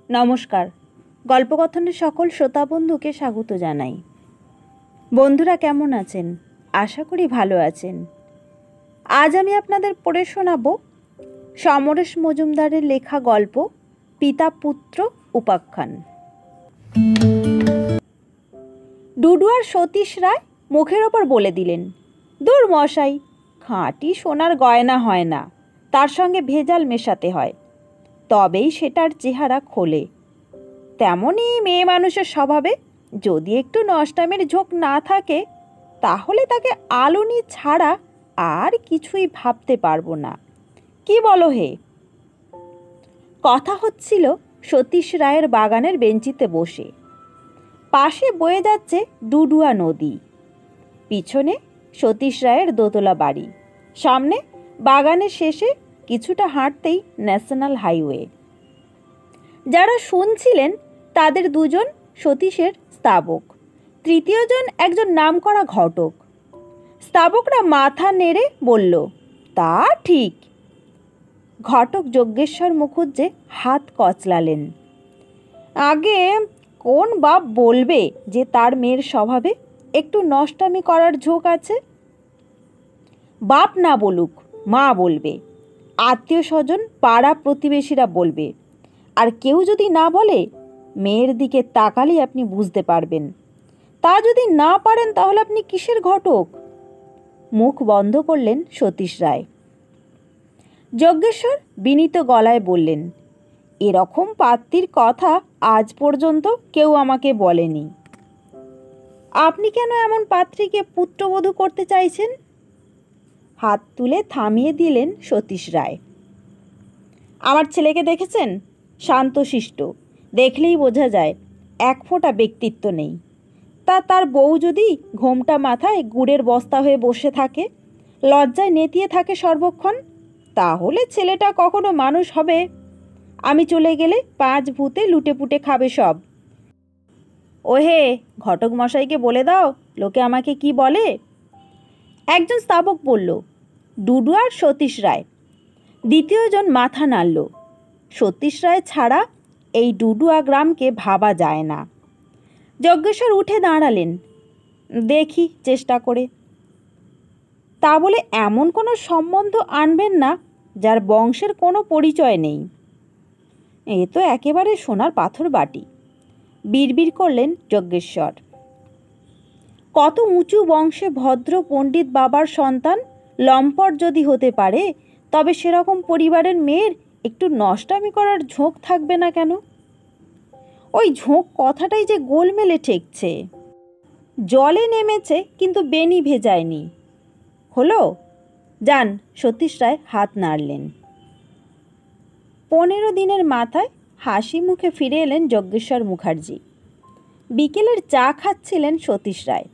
নমস্কার। গল্পকথনের সকল শ্রোতা বন্ধুকে স্বাগত জানাই। বন্ধুরা কেমন আছেন? আশা করি ভালো আছেন। আজ আমি আপনাদের পড়ে শোনাব সমরেশ মজুমদারের লেখা গল্প পিতা পুত্র উপাখ্যান। ডুডু আর সতীশ রায় মুখের ওপর বলে দিলেন, দূর মশাই, খাঁটি সোনার গয়না হয় না, তার সঙ্গে ভেজাল মেশাতে হয়, তবেই সেটার চেহারা খোলে। তেমনই মেয়ে মানুষের স্বভাবে যদি একটু নষ্টামের ঝোঁক না থাকে, তাহলে তাকে আলুনি ছাড়া আর কিছুই ভাবতে পারবো না। কি বলো হে? কথা হচ্ছিল সতীশ রায়ের বাগানের বেঞ্চিতে বসে। পাশে বয়ে যাচ্ছে ডুডুয়া নদী, পিছনে সতীশ রায়ের দোতলা বাড়ি, সামনে বাগানের শেষে কিছুটা হাঁটতেই ন্যাশনাল হাইওয়ে। যারা শুনছিলেন তাদের দুজন সতীশের স্তাবক, তৃতীয়জন একজন নামকরা ঘটক। স্তাবকরা মাথা নেড়ে বলল, তা ঠিক। ঘটক যজ্ঞেশ্বর মুখুজ্জে হাত কচলালেন। আগে কোন বাপ বলবে যে তার মেয়ের স্বভাবে একটু নষ্টামি করার ঝোঁক আছে? বাপ না বলুক, মা বলবে, আত্মীয় স্বজন পাড়া প্রতিবেশীরা বলবে, আর কেউ যদি না বলে, মেয়ের দিকে তাকালেই আপনি বুঝতে পারবেন। তা যদি না পারেন তাহলে আপনি কিসের ঘটক? মুখ বন্ধ করলেন সতীশ রায়। যজ্ঞেশ্বর বিনীত গলায় বললেন, এরকম পাত্রীর কথা আজ পর্যন্ত কেউ আমাকে বলেনি। আপনি কেন এমন পাত্রীকে পুত্রবধূ করতে চাইছেন? হাত তুলে থামিয়ে দিলেন সতীশ রায়। আমার ছেলেকে দেখেছেন? শান্তশিষ্ট, দেখলেই বোঝা যায় এক ফোঁটা ব্যক্তিত্ব নেই। তার বউ যদি ঘোমটা মাথায় গুড়ের বস্তা হয়ে বসে থাকে, লজ্জায় নেতিয়ে থাকে সর্বক্ষণ, তাহলে ছেলেটা কখনো মানুষ হবে? আমি চলে গেলে 5 ভূতে লুটেপুটে খাবে সব। ওহে, ঘটক মশাইকে বলে দাও লোকে আমাকে কি বলে। একজন স্তাবক বলল, ডুডু আর সতীশ রায়। দ্বিতীয়জন মাথা নাড়ল। সতীশ রায় ছাড়া এই ডুডুয়া গ্রামকে ভাবা যায় না। যজ্ঞেশ্বর উঠে দাঁড়ালেন। দেখি চেষ্টা করে। তা বলে এমন কোনো সম্বন্ধ আনবেন না যার বংশের কোনো পরিচয় নেই। এ তো একেবারে সোনার পাথর বাটি, বিড়বিড় করলেন যজ্ঞেশ্বর। কত উঁচু বংশে ভদ্র পণ্ডিত বাবার সন্তান লম্পট যদি হতে পারে, তবে সেরকম পরিবারের মেয়ের একটু নষ্টামি করার ঝোঁক থাকবে না কেন? ওই ঝোঁক কথাটাই যে গোলমেলে ঠেকছে। জলে নেমেছে কিন্তু বেনি ভেজায়নি। হলো? যান। সতীশ রায় হাত নাড়লেন। 15 দিনের মাথায় হাসি মুখে ফিরে এলেন যজ্ঞেশ্বর মুখার্জি। বিকেলের চা খাচ্ছিলেন সতীশ রায়।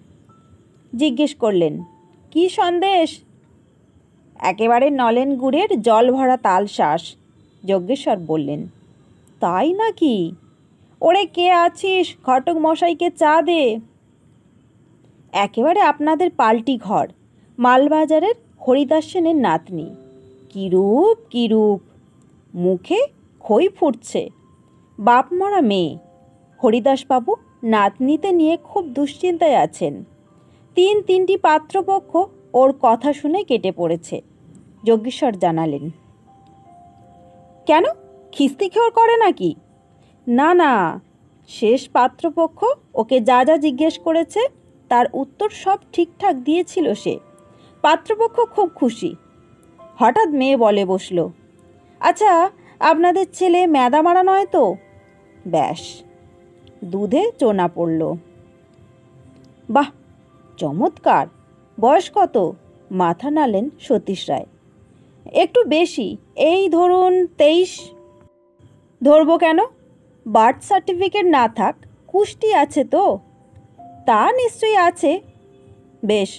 জিজ্ঞেস করলেন, কি সন্দেশ? একেবারে নলেন গুড়ের জল ভরা তালশাঁস, যজ্ঞেশ্বর বললেন। তাই নাকি? ওরে কে আছিস, ঘটক মশাইকে চা দে। একেবারে আপনাদের পাল্টি ঘর, মালবাজারের হরিদাস সেনের নাতনি। কিরূপ কিরূপ, মুখে খই ফুটছে। বাপ মরা মেয়ে। হরিদাসবাবু নাতনিতে নিয়ে খুব দুশ্চিন্তায় আছেন। 3টি পাত্রপক্ষ ওর কথা শুনে কেটে পড়েছে, যজ্ঞেশ্বর জানালেন। কেন, খিস্তিখেওর করে নাকি? না না, শেষ পাত্রপক্ষ ওকে যা যা জিজ্ঞেস করেছে তার উত্তর সব ঠিকঠাক দিয়েছিল সে। পাত্রপক্ষ খুব খুশি। হঠাৎ মেয়ে বলে বসল, আচ্ছা, আপনাদের ছেলে ম্যাদা মারা নয় তো? ব্যাস, দুধে চোনা পড়ল। বাহ, চমৎকার। বয়স কত? মাথা নাড়লেন সতীশ রায়। একটু বেশি, এই ধরুন 23। ধরবো কেন? বার্থ সার্টিফিকেট না থাক, কুষ্টি আছে তো? তা নিশ্চয়ই আছে। বেশ,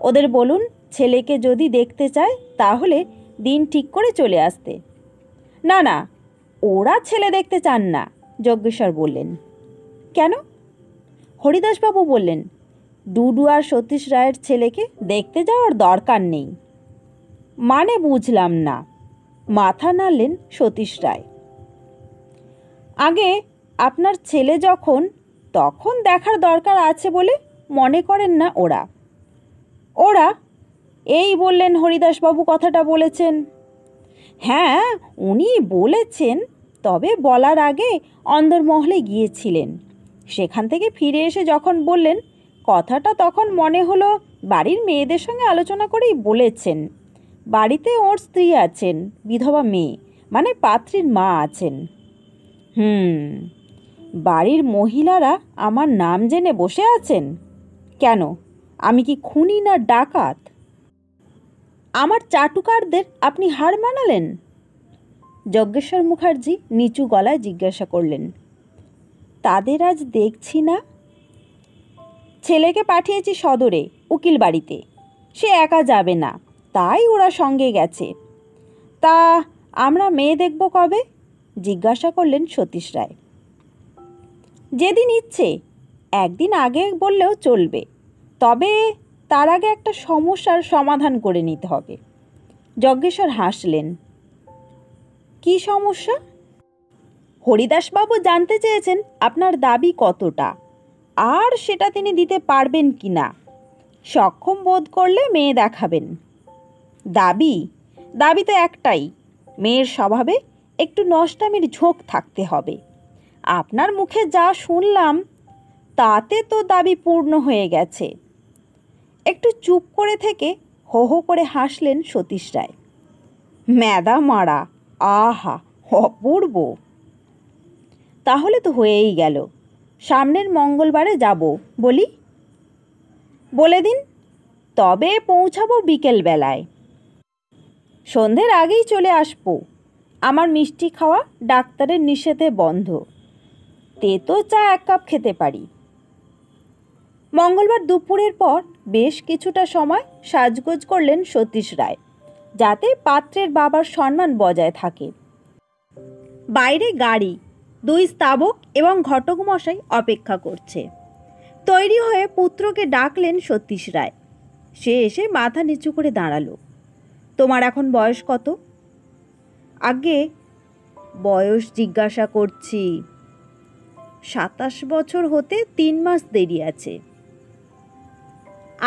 ওদের বলুন ছেলেকে যদি দেখতে চায় তাহলে দিন ঠিক করে চলে আসতে। না না, ওরা ছেলে দেখতে চান না, যজ্ঞেশ্বর বললেন। কেন? হরিদাসবাবু বললেন, ডুডু আর সতীশ রায়ের ছেলেকে দেখতে যাওয়ার দরকার নেই। মানে বুঝলাম না, মাথা নাড়লেন সতীশ রায়। আগে আপনার ছেলে যখন তখন দেখার দরকার আছে বলে মনে করেন না ওরা। ওরা এই বললেন হরিদাসবাবু কথাটা বলেছেন। হ্যাঁ, উনি বলেছেন, তবে বলার আগে অন্দরমহলে গিয়েছিলেন। সেখান থেকে ফিরে এসে যখন বললেন কথাটা, তখন মনে হলো বাড়ির মেয়েদের সঙ্গে আলোচনা করেই বলেছেন। বাড়িতে ওর স্ত্রী আছেন, বিধবা মেয়ে, মানে পাত্রীর মা আছেন। বাড়ির মহিলারা আমার নাম জেনে বসে আছেন? কেন, আমি কি খুনি না ডাকাত? আমার চাটুকারদের আপনি হার মানালেন? যজ্ঞেশ্বর মুখার্জি নিচু গলায় জিজ্ঞাসা করলেন। তাদের আজ দেখছি না। ছেলেকে পাঠিয়েছি সদরে, উকিল বাড়িতে। সে একা যাবে না, তাই ওরা সঙ্গে গেছে। তা আমরা মেয়ে দেখব কবে? জিজ্ঞাসা করলেন সতীশ রায়। যেদিন ইচ্ছে, একদিন আগে বললেও চলবে, তবে তার আগে একটা সমস্যার সমাধান করে নিতে হবে। যজ্ঞেশ্বর হাসলেন। কি সমস্যা? হরিদাসবাবু জানতে চেয়েছেন আপনার দাবি কতটা, আর সেটা তিনি দিতে পারবেন কি না। সক্ষম বোধ করলে মেয়ে দেখাবেন। দাবি তো একটাই, মেয়ের স্বভাবে একটু নষ্টামির ঝোঁক থাকতে হবে। আপনার মুখে যা শুনলাম তাতে তো দাবি পূর্ণ হয়ে গেছে। একটু চুপ করে থেকে হো হো করে হাসলেন সতীশ রায়। ম্যাদা মারা, আহা অপূর্ব। তাহলে তো হয়েই গেল। সামনের মঙ্গলবারে যাব বলি? বলে দিন, তবে পৌঁছাবো বিকেলবেলায়। সন্ধ্যের আগেই চলে আসবো। আমার মিষ্টি খাওয়া ডাক্তারের নিষেধে বন্ধ। তেতো চা 1 কাপ খেতে পারি। মঙ্গলবার দুপুরের পর বেশ কিছুটা সময় সাজগোজ করলেন সতীশ রায়, যাতে পাত্রের বাবার সম্মান বজায় থাকে। বাইরে গাড়ি, 2 স্তাবক এবং ঘটক মশাই অপেক্ষা করছে। তৈরি হয়ে পুত্রকে ডাকলেন সতীশ রায়। সে এসে মাথা নিচু করে দাঁড়ালো। তোমার এখন বয়স কত? আগে বয়স জিজ্ঞাসা করছি। 27 বছর হতে 3 মাস দেরি আছে।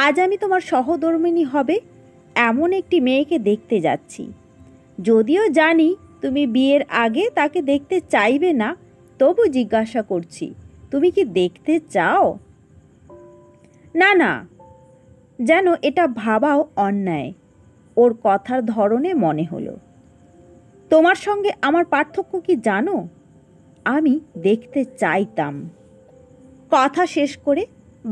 আজ আমি তোমার সহধর্মিণী হবে এমন একটি মেয়েকে দেখতে যাচ্ছি। যদিও জানি তুমি বিয়ের আগে তাকে দেখতে চাইবে না, তবু জিজ্ঞাসা করছি, তুমি কি দেখতে চাও? না, যেন এটা ভাবাও অন্যায়। ওর কথার ধরনে মনে হলো। তোমার সঙ্গে আমার পার্থক্য কি জানো? আমি দেখতে চাইতাম। কথা শেষ করে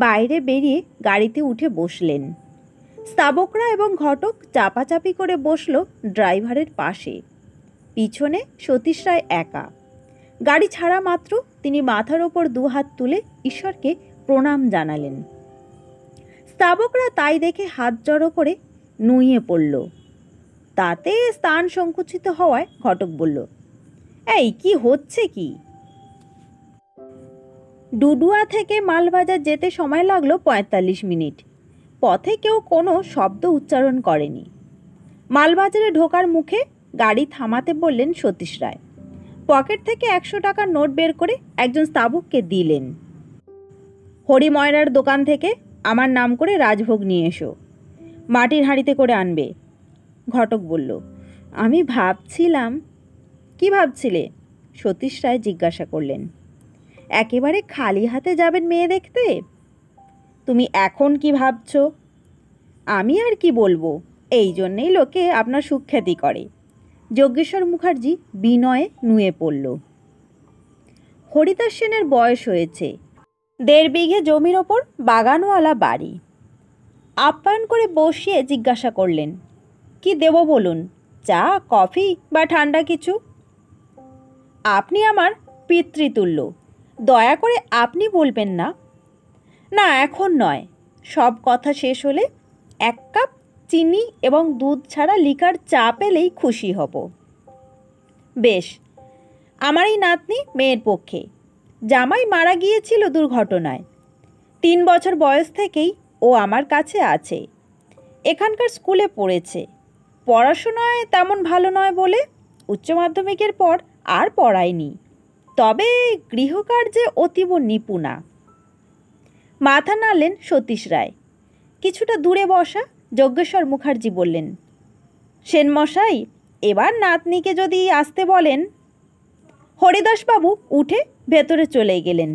বাইরে বেরিয়ে গাড়িতে উঠে বসলেন। স্তাবকরা এবং ঘটক চাপাচাপি করে বসল ড্রাইভারের পাশে। পিছনে সতীশ রায় একা। গাড়ি ছাড়া মাত্র তিনি মাথার ওপর 2 হাত তুলে ঈশ্বরকে প্রণাম জানালেন। স্তাবকরা তাই দেখে হাত জড়ো করে নুইয়ে পড়ল। তাতে স্থান সংকুচিত হওয়ায় ঘটক বলল, এই কি হচ্ছে কি? ডুডুয়া থেকে মালবাজার যেতে সময় লাগলো 45 মিনিট। পথে কেউ কোনো শব্দ উচ্চারণ করেনি। মালবাজারে ঢোকার মুখে গাড়ি থামাতে বললেন সতীশ রায়। পকেট থেকে 100 টাকার নোট বের করে একজন স্তাবককে দিলেন। হরিময়রার দোকান থেকে আমার নাম করে রাজভোগ নিয়ে এসো। মাটির হাঁড়িতে করে আনবে। ঘটক বলল, আমি ভাবছিলাম। কি ভাবছিলে? সতীশ রায় জিজ্ঞাসা করলেন। একেবারে খালি হাতে যাবেন মেয়ে দেখতে? তুমি এখন কি ভাবছ? আমি আর কি বলবো, এই জন্যেই লোকে আপনার সুখ্যাতি করে। যজ্ঞেশ্বর মুখার্জি বিনয়ে নুয়ে পড়ল। হরিদাস সেনের বয়স হয়েছে। 1.5 বিঘে জমির ওপর বাগানওয়ালা বাড়ি। আপ্যায়ন করে বসিয়ে জিজ্ঞাসা করলেন, কি দেব বলুন? চা, কফি বা ঠান্ডা কিছু? আপনি আমার পিতৃতুল্য, দয়া করে আপনি বলবেন না। না, এখন নয়। সব কথা শেষ হলে 1 কাপ চিনি এবং দুধ ছাড়া লিকার চা পেলেই খুশি হব। বেশ, আমার এই নাতনি মেয়ের পক্ষে। জামাই মারা গিয়েছিল দুর্ঘটনায়। 3 বছর বয়স থেকেই ও আমার কাছে আছে। এখানকার স্কুলে পড়েছে। পড়াশোনায় তেমন ভালো নয় বলে উচ্চ মাধ্যমিকের পর আর পড়ায়নি। তবে গৃহকার্যে অতীব নিপুণা। মাথা নাড়লেন সতীশ রায়। কিছুটা দূরে বসা যজ্ঞেশ্বর মুখার্জি বললেন, সেনমশাই, এবার নাতনিকে যদি আসতে বলেন। হরিদাসবাবু উঠে ভেতরে চলে গেলেন।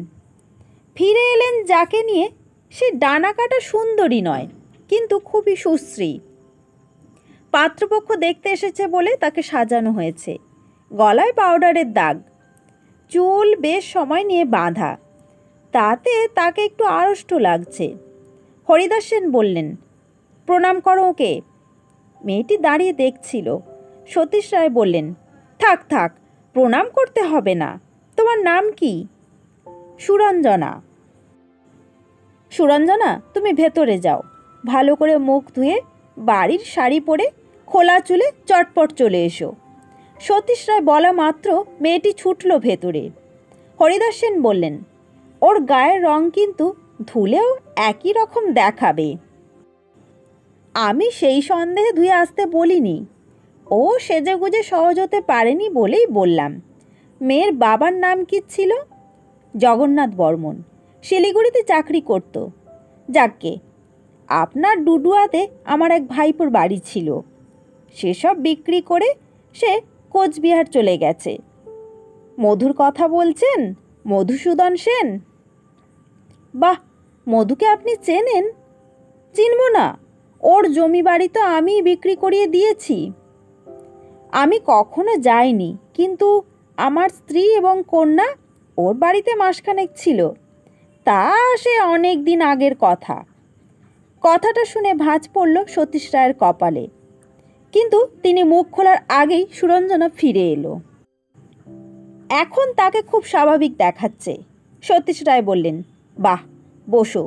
ফিরে এলেন যাকে নিয়ে, সে ডানা কাটা সুন্দরী নয়, কিন্তু খুবই সুশ্রী। পাত্রপক্ষ দেখতে এসেছে বলে তাকে সাজানো হয়েছে। গলায় পাউডারের দাগ, চুল বেশ সময় নিয়ে বাঁধা, তাতে তাকে একটু আড়ষ্ট লাগছে। হরিদাস সেন বললেন, প্রণাম করো ওকে। মেয়েটি দাঁড়িয়ে দেখছিল। সতীশ রায় বললেন, থাক থাক, প্রণাম করতে হবে না। তোমার নাম কি? সুরঞ্জনা। সুরঞ্জনা, তুমি ভেতরে যাও। ভালো করে মুখ ধুয়ে বাড়ির শাড়ি পরে খোলা চুলে চটপট চলে এসো। সতীশ রায় বলা মাত্র মেয়েটি ছুটল ভেতরে। হরিদাস সেন বললেন, ওর গায়ের রং কিন্তু ধুলেও একই রকম দেখাবে। আমি সেই সন্দেহে ধুয়ে আসতে বলিনি। ও সেজেগুজে সহজ হতে পারেনি বলেই বললাম। মেয়ের বাবার নাম কি ছিল? জগন্নাথ বর্মন। শিলিগুড়িতে চাকরি করত। যাকগে, আপনার ডুডুয়াতে আমার এক ভাইপোর বাড়ি ছিল। সেসব বিক্রি করে সে কোচবিহার চলে গেছে। মধুর কথা বলছেন? মধুসূদন সেন? বাহ, মধুকে আপনি চেনেন? চিনব না? ওর জমি বাড়ি তো আমিই বিক্রি করিয়ে দিয়েছি। আমি কখনো যাইনি, কিন্তু আমার স্ত্রী এবং কন্যা ওর বাড়িতে মাসখানেক ছিল। তা সে অনেক দিন আগের কথা। কথাটা শুনে ভাঁজ পড়ল সতীশ রায়ের কপালে, কিন্তু তিনি মুখ খোলার আগেই সুরঞ্জনা ফিরে এলো। এখন তাকে খুব স্বাভাবিক দেখাচ্ছে। সতীশ রায় বললেন, বাহ, বসো।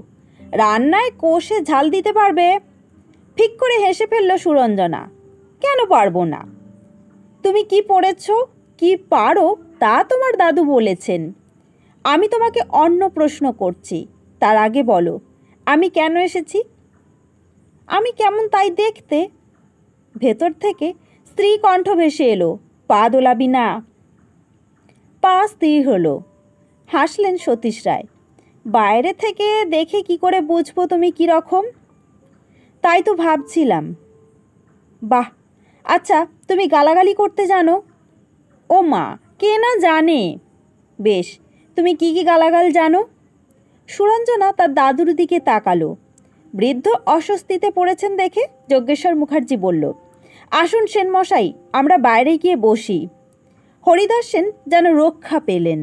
রান্নায় কষে ঝাল দিতে পারবে? ঠিক করে হেসে ফেলল সুরঞ্জনা। কেন পারবো না? তুমি কি পড়েছ, কি পারো তা তোমার দাদু বলেছেন। আমি তোমাকে অন্য প্রশ্ন করছি, তার আগে বলো, আমি কেন এসেছি? আমি কেমন তাই দেখতে। ভেতর থেকে স্ত্রী কণ্ঠ ভেসে এলো, পা দোলাবি না। পা স্থির হলো। হাসলেন সতীশ রায়। বাইরে থেকে দেখে কি করে বুঝবো তুমি কীরকম? তাই তো ভাবছিলাম। বাহ, আচ্ছা, তুমি গালাগালি করতে জানো? ও মা, কে না জানে। বেশ, তুমি কি কি গালাগাল জানো? সুরঞ্জনা তার দাদুর দিকে তাকালো। বৃদ্ধ অস্বস্তিতে পড়েছেন দেখে যজ্ঞেশ্বর মুখার্জি বলল, আসুন সেনমশাই, আমরা বাইরে গিয়ে বসি। হরিদাস সেন যেন রক্ষা পেলেন।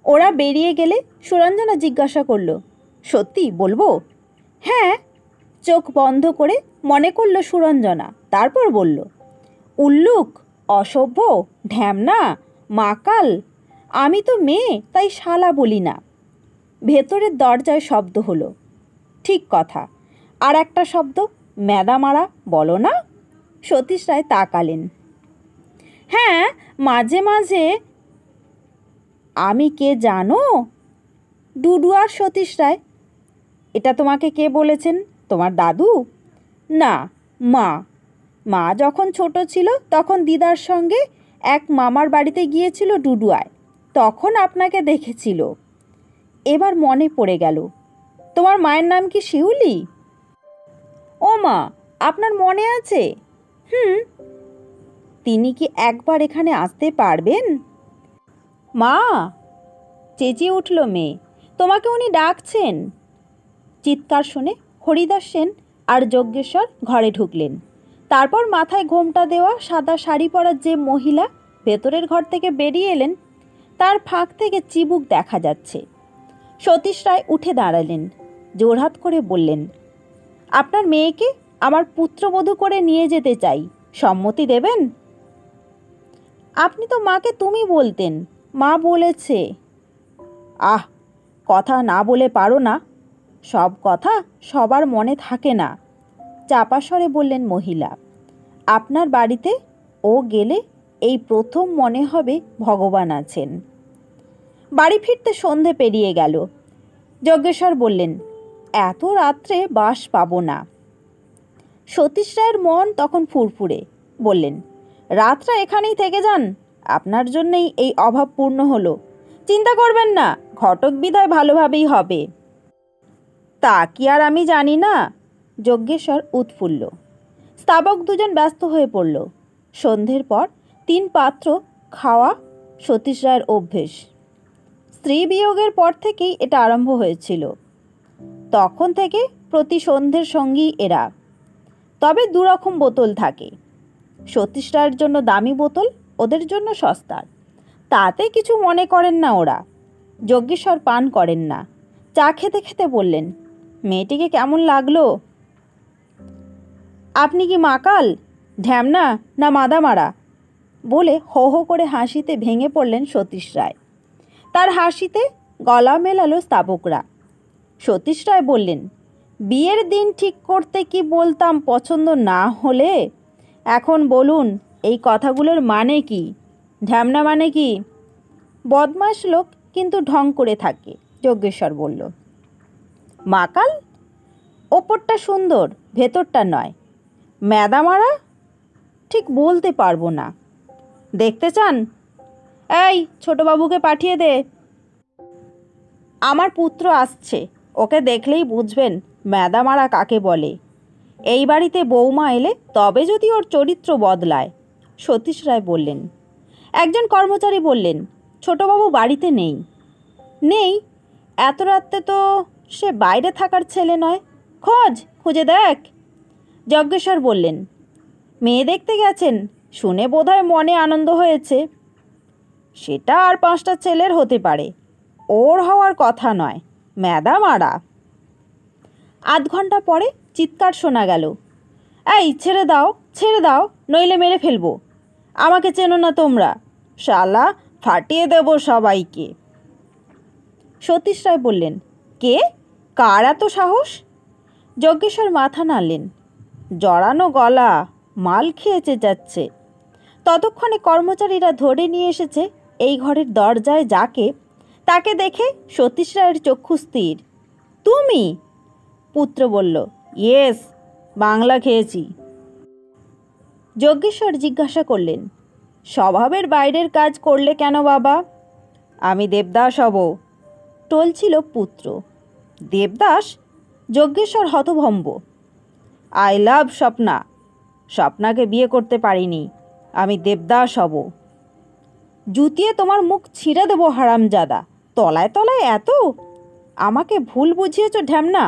ওরা বেরিয়ে গেলে সুরঞ্জনা জিজ্ঞাসা করল, সত্যি বলবো? হ্যাঁ, চোখ বন্ধ করে মনে করল সুরঞ্জনা। তারপর বলল, উল্লুক, অসভ্য, ঢ্যামনা, মাকাল। আমি তো মেয়ে, তাই শালা বলি না। ভেতরের দরজায় শব্দ হলো। ঠিক কথা, আর একটা শব্দ, ম্যাদামারা বলো না? সতীশ রায় তাকালেন। হ্যাঁ, মাঝে মাঝে। আমি কে জানো? ডুডুয়ার সতীশ রায়। এটা তোমাকে কে বলেছেন? তোমার দাদু? না, মা। মা যখন ছোট ছিল তখন দিদার সঙ্গে এক মামার বাড়িতে গিয়েছিল ডুডুয়ায়, তখন আপনাকে দেখেছিল। এবার মনে পড়ে গেল। তোমার মায়ের নাম কি শিউলি? ও মা, আপনার মনে আছে? হুম। তিনি কি একবার এখানে আসতে পারবেন? মা, চেঁচিয়ে উঠল মেয়ে, তোমাকে উনি ডাকছেন। চিৎকার শুনে হরিদাস সেন আর যজ্ঞেশ্বর ঘরে ঢুকলেন। তারপর মাথায় ঘোমটা দেওয়া সাদা শাড়ি পরা যে মহিলা ভেতরের ঘর থেকে বেরিয়ে এলেন, তার ফাঁক থেকে চিবুক দেখা যাচ্ছে। সতীশ রায় উঠে দাঁড়ালেন, জোড়হাত করে বললেন, আপনার মেয়েকে আমার পুত্রবধূ করে নিয়ে যেতে চাই, সম্মতি দেবেন? আপনি তো মাকে তুমি বলতেন। মা বলেছে। আহ, কথা না বলে পারো না? সব কথা সবার মনে থাকে না, চাপা স্বরে বললেন মহিলা। আপনার বাড়িতে ও গেলে এই প্রথম মনে হবে ভগবান আছেন। বাড়ি ফিরতে সন্ধে পেরিয়ে গেল। যজ্ঞেশ্বর বললেন, এত রাত্রে বাস পাবো না। সতীশ রায়ের মন তখন ফুরফুরে। বললেন, রাতটা এখানেই থেকে যান, আপনার জন্যেই এই অভাব পূর্ণ হলো। চিন্তা করবেন না, ঘটক বিদায় ভালোভাবেই হবে। তা কি আর আমি জানি না? যজ্ঞেশ্বর উৎফুল্ল। স্তাবক দুজন ব্যস্ত হয়ে পড়ল। সন্ধ্যের পর 3 পাত্র খাওয়া সতীশ রায়ের অভ্যেস। স্ত্রী বিয়োগের পর থেকেই এটা আরম্ভ হয়েছিল। তখন থেকে প্রতি সন্ধ্যের সঙ্গী এরা। তবে 2 রকম বোতল থাকে। সতীশ রায়ের জন্য দামি বোতল, ওদের জন্য সস্তার। তাতে কিছু মনে করেন না ওরা। যজ্ঞেশ্বর পান করেন না। চা খেতে খেতে বললেন, মেয়েটিকে কেমন লাগলো? আপনি কি মাকাল, ঢ্যামনা না মাদামারা? বলে হো হো করে হাসিতে ভেঙে পড়লেন সতীশ রায়। তার হাসিতে গলা মেলালো স্তাবকরা। সতীশ রায় বললেন, বিয়ের দিন ঠিক করতে কি বলতাম পছন্দ না হলে? এখন বলুন এই কথাগুলোর মানে কি? ঢ্যামনা মানে কি? বদমাশ লোক, কিন্তু ঢং করে থাকে, যজ্ঞেশ্বর বলল। মাকাল? ওপরটা সুন্দর, ভেতরটা নয়। ম্যাদামারা? ঠিক বলতে পারবো না। দেখতে চান? এই ছোটবাবুকে পাঠিয়ে দে। আমার পুত্র আসছে, ওকে দেখলেই বুঝবেন ম্যাদামারা কাকে বলে। এই বাড়িতে বৌমা এলে তবে যদি ওর চরিত্র বদলায়। সতীশ রায় বললেন। একজন কর্মচারী বললেন, ছোটবাবু বাড়িতে নেই। নেই? এত রাত্রে তো সে বাইরে থাকার ছেলে নয়। খুঁজে দেখ। যজ্ঞেশ্বর বললেন, মেয়ে দেখতে গেছেন, শুনে বোধহয় মনে আনন্দ হয়েছে। সেটা আর 5টা ছেলের হতে পারে, ওর হওয়ার কথা নয়। ম্যাদামারা। আধ ঘন্টা পরে চিৎকার শোনা গেল, এই ছেড়ে দাও, নইলে মেরে ফেলবো। আমাকে চেনো না তোমরা? শালা ফাটিয়ে দেব সবাইকে। সতীশ রায় বললেন, কে? কার এত সাহস? যজ্ঞেশ্বর মাথা নাড়লেন। জড়ানো গলা, মাল খেয়ে চেঁচাচ্ছে। ততক্ষণে কর্মচারীরা ধরে নিয়ে এসেছে এই ঘরের দরজায় যাকে তাকে দেখে সতীশ রায়ের চক্ষু স্থির। তুমি? পুত্র বলল, ইয়েস, বাংলা খেয়েছি। যজ্ঞেশ্বর জিজ্ঞাসা করলেন, স্বভাবের বাইরের কাজ করলে কেন বাবা? আমি দেবদাস হব, টলছিল পুত্র। দেবদাস? যজ্ঞেশ্বর হতভম্ব। আই লাভ স্বপ্না, স্বপ্নাকে বিয়ে করতে পারিনি, আমি দেবদাস হব। জুতিয়ে তোমার মুখ ছিঁড়ে দেবো হারামজাদা, তলায় তলায় এত! আমাকে ভুল বুঝিয়েছ ঢ্যামনা।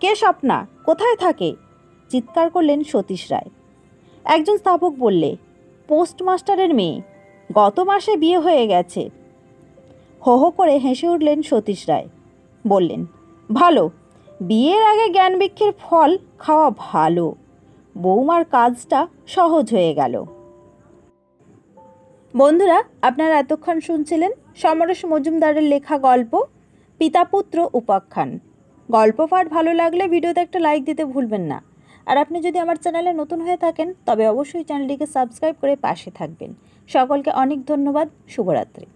কে স্বপ্না? কোথায় থাকে? চিৎকার করলেন সতীশ রায়। একজন স্তাবক বললে, পোস্টমাস্টারের মেয়ে, গত মাসে বিয়ে হয়ে গেছে। হো হো করে হেসে উঠলেন সতীশ রায়। বললেন, ভালো, বিয়ের আগে জ্ঞানবৃক্ষের ফল খাওয়া ভালো। বৌমার কাজটা সহজ হয়ে গেল। বন্ধুরা, আপনারা এতক্ষণ শুনছিলেন সমরেশ মজুমদারের লেখা গল্প পিতা পুত্র উপাখ্যান। গল্প পাঠ ভালো লাগলে ভিডিওতে একটা লাইক দিতে ভুলবেন না। আর আপনি যদি আমার চ্যানেলে নতুন হয়ে থাকেন তবে অবশ্যই চ্যানেলটিকে সাবস্ক্রাইব করে পাশে থাকবেন। সকলকে অনেক ধন্যবাদ। শুভরাত্রি।